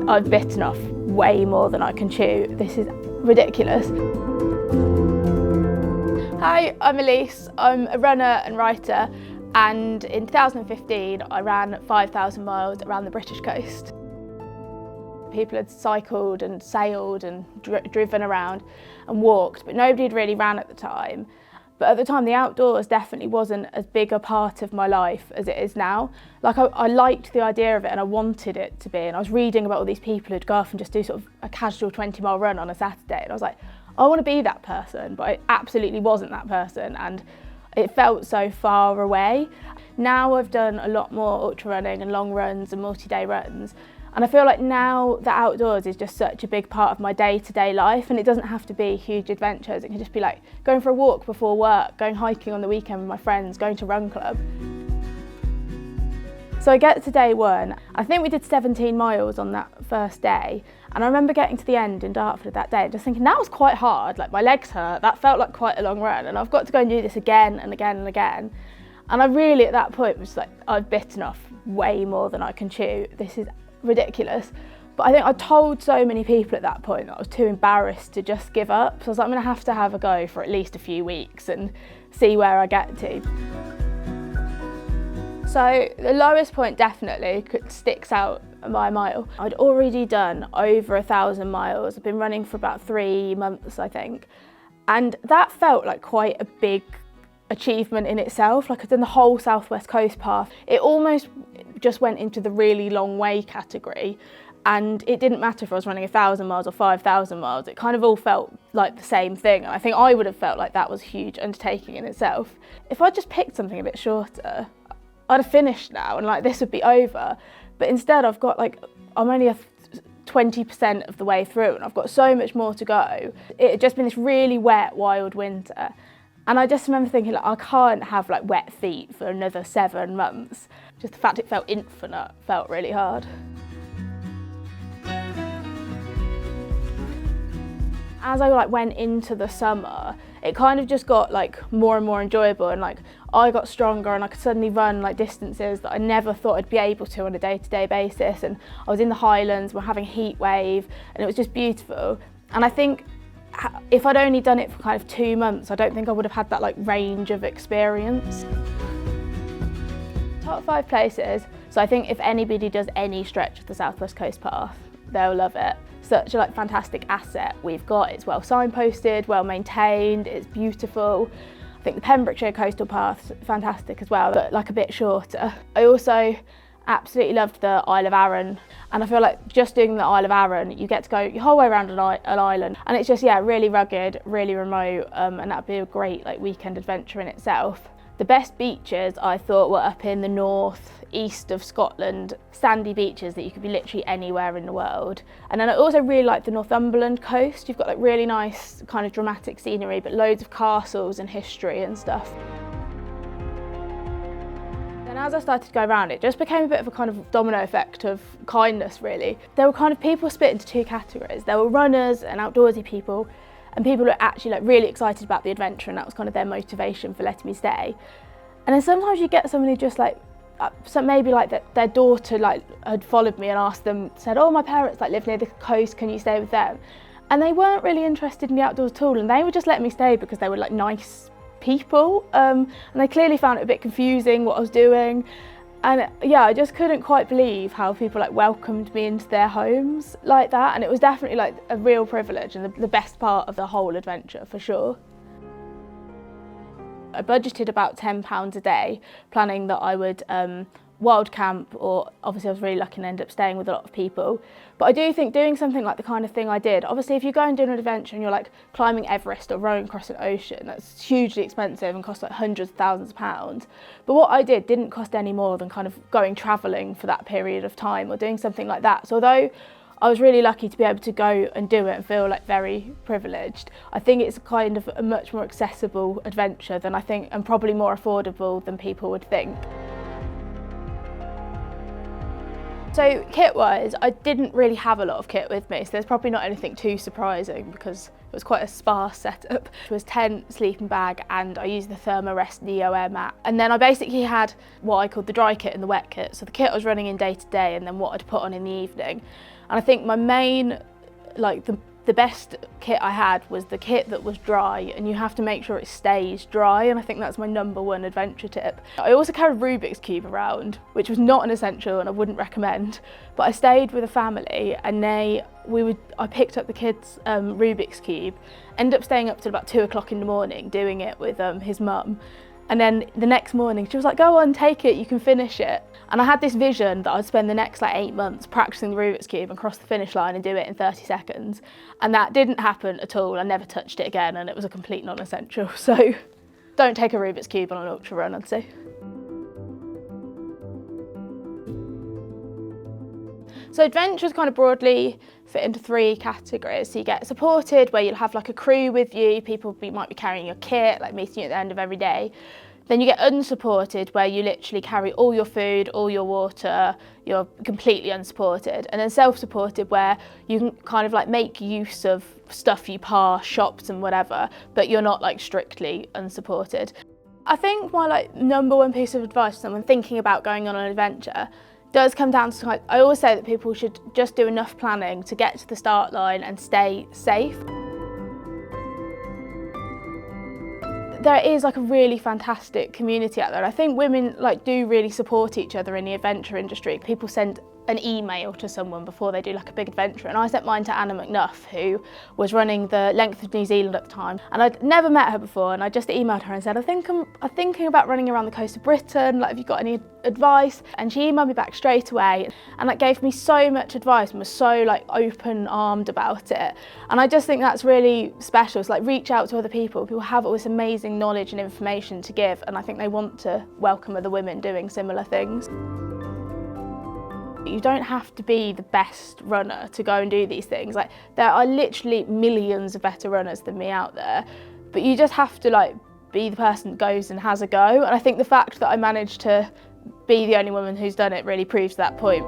I've bitten off way more than I can chew. This is ridiculous. Hi, I'm Elise. I'm a runner and writer, and in 2015 I ran 5,000 miles around the British coast. People had cycled and sailed and driven around and walked, but nobody had really ran at the time. But at the time, the outdoors definitely wasn't as big a part of my life as it is now. Like I liked the idea of it and I wanted it to be. And I was reading about all these people who'd go off and just do sort of a casual 20-mile run on a Saturday. And I was like, I want to be that person, but I absolutely wasn't that person. And it felt so far away. Now I've done a lot more ultra running and long runs and multi-day runs. And I feel like now the outdoors is just such a big part of my day-to-day life, and it doesn't have to be huge adventures. It can just be like going for a walk before work, going hiking on the weekend with my friends, going to run club. So I get to day one. I think we did 17 miles on that first day. And I remember getting to the end in Dartford that day and just thinking that was quite hard, like my legs hurt, that felt like quite a long run, and I've got to go and do this again and again and again. And I really at that point was like, I've bitten off way more than I can chew. This is ridiculous. But I think I told so many people at that point that I was too embarrassed to just give up. So I was like, I'm going to have a go for at least a few weeks and see where I get to. So the lowest point definitely sticks out by a mile. I'd already done over 1,000 miles. I've been running for about 3 months, I think. And that felt like quite a big achievement in itself. Like I'd done the whole Southwest Coast path. It almost just went into the really long way category, and it didn't matter if I was running 1,000 miles or 5,000 miles. It kind of all felt like the same thing, and I think I would have felt like that was a huge undertaking in itself. If I just picked something a bit shorter, I'd have finished now and like this would be over. But instead I've got like, I'm only 20% of the way through and I've got so much more to go. It had just been this really wet, wild winter. And I just remember thinking, like, I can't have like wet feet for another 7 months. Just the fact it felt infinite felt really hard. As I like went into the summer, it kind of just got like more and more enjoyable, and like I got stronger and I could suddenly run like distances that I never thought I'd be able to on a day-to-day basis. And I was in the Highlands, we're having a heat wave, and it was just beautiful. And I think if I'd only done it for kind of 2 months, I don't think I would have had that like range of experience. Top 5 places. So I think if anybody does any stretch of the Southwest Coast Path, they'll love it. Such a like fantastic asset we've got. It's well signposted, well maintained, it's beautiful. I think the Pembrokeshire Coastal Path's fantastic as well, but like a bit shorter. I also absolutely loved the Isle of Arran, and I feel like just doing the Isle of Arran, you get to go your whole way around an island, and it's just, yeah, really rugged, really remote, and that'd be a great like weekend adventure in itself. The best beaches I thought were up in the north east of Scotland, sandy beaches that you could be literally anywhere in the world. And then I also really liked the Northumberland coast. You've got like really nice kind of dramatic scenery, but loads of castles and history and stuff. And as I started to go around, it just became a bit of a kind of domino effect of kindness, really. There were kind of people split into 2 categories. There were runners and outdoorsy people, and people who were actually like really excited about the adventure, and that was kind of their motivation for letting me stay. And then sometimes you get someone who just like, so maybe like their daughter like had followed me and asked them, said, oh, my parents like live near the coast, can you stay with them? And they weren't really interested in the outdoors at all, and they would just let me stay because they were like nice people, and they clearly found it a bit confusing what I was doing. And yeah, I just couldn't quite believe how people like welcomed me into their homes like that, and it was definitely like a real privilege and the best part of the whole adventure for sure. I budgeted about £10 a day, planning that I would wild camp, or obviously I was really lucky and ended up staying with a lot of people. But I do think doing something like the kind of thing I did, obviously if you go and do an adventure and you're like climbing Everest or rowing across an ocean, that's hugely expensive and costs like hundreds of thousands of pounds. But what I did didn't cost any more than kind of going travelling for that period of time or doing something like that. So although I was really lucky to be able to go and do it and feel like very privileged, I think it's kind of a much more accessible adventure than I think, and probably more affordable than people would think. So kit-wise, I didn't really have a lot of kit with me, so there's probably not anything too surprising because it was quite a sparse setup. It was tent, sleeping bag, and I used the Thermarest Neo Air mat. And then I basically had what I called the dry kit and the wet kit. So the kit I was running in day to day, and then what I'd put on in the evening. And I think my main, the best kit I had was the kit that was dry, and you have to make sure it stays dry, and I think that's my #1 adventure tip. I also carried Rubik's Cube around, which was not an essential and I wouldn't recommend, but I stayed with a family and I picked up the kids' Rubik's Cube, ended up staying up till about 2 o'clock in the morning doing it with his mum. And then the next morning she was like, go on, take it, you can finish it. And I had this vision that I'd spend the next 8 months practicing the Rubik's Cube and cross the finish line and do it in 30 seconds. And that didn't happen at all. I never touched it again, and it was a complete non-essential. So don't take a Rubik's Cube on an ultra run, I'd say. So adventures kind of broadly fit into 3 categories. So you get supported, where you'll have a crew with you, people might be carrying your kit, meeting you at the end of every day. Then you get unsupported, where you literally carry all your food, all your water, you're completely unsupported. And then self-supported, where you can kind of make use of stuff you pass, shops and whatever, but you're not strictly unsupported. I think my #1 piece of advice for someone thinking about going on an adventure does come down to, I always say that people should just do enough planning to get to the start line and stay safe. There is a really fantastic community out there. I think women do really support each other in the adventure industry. People send an email to someone before they do a big adventure, and I sent mine to Anna McNuff, who was running the length of New Zealand at the time, and I'd never met her before, and I just emailed her and said, I'm thinking about running around the coast of Britain, have you got any advice? And she emailed me back straight away, and that gave me so much advice and was so open-armed about it. And I just think that's really special. It's reach out to other people who have all this amazing knowledge and information to give, and I think they want to welcome other women doing similar things. You don't have to be the best runner to go and do these things. There are literally millions of better runners than me out there, but you just have to be the person that goes and has a go. And I think the fact that I managed to be the only woman who's done it really proves that point.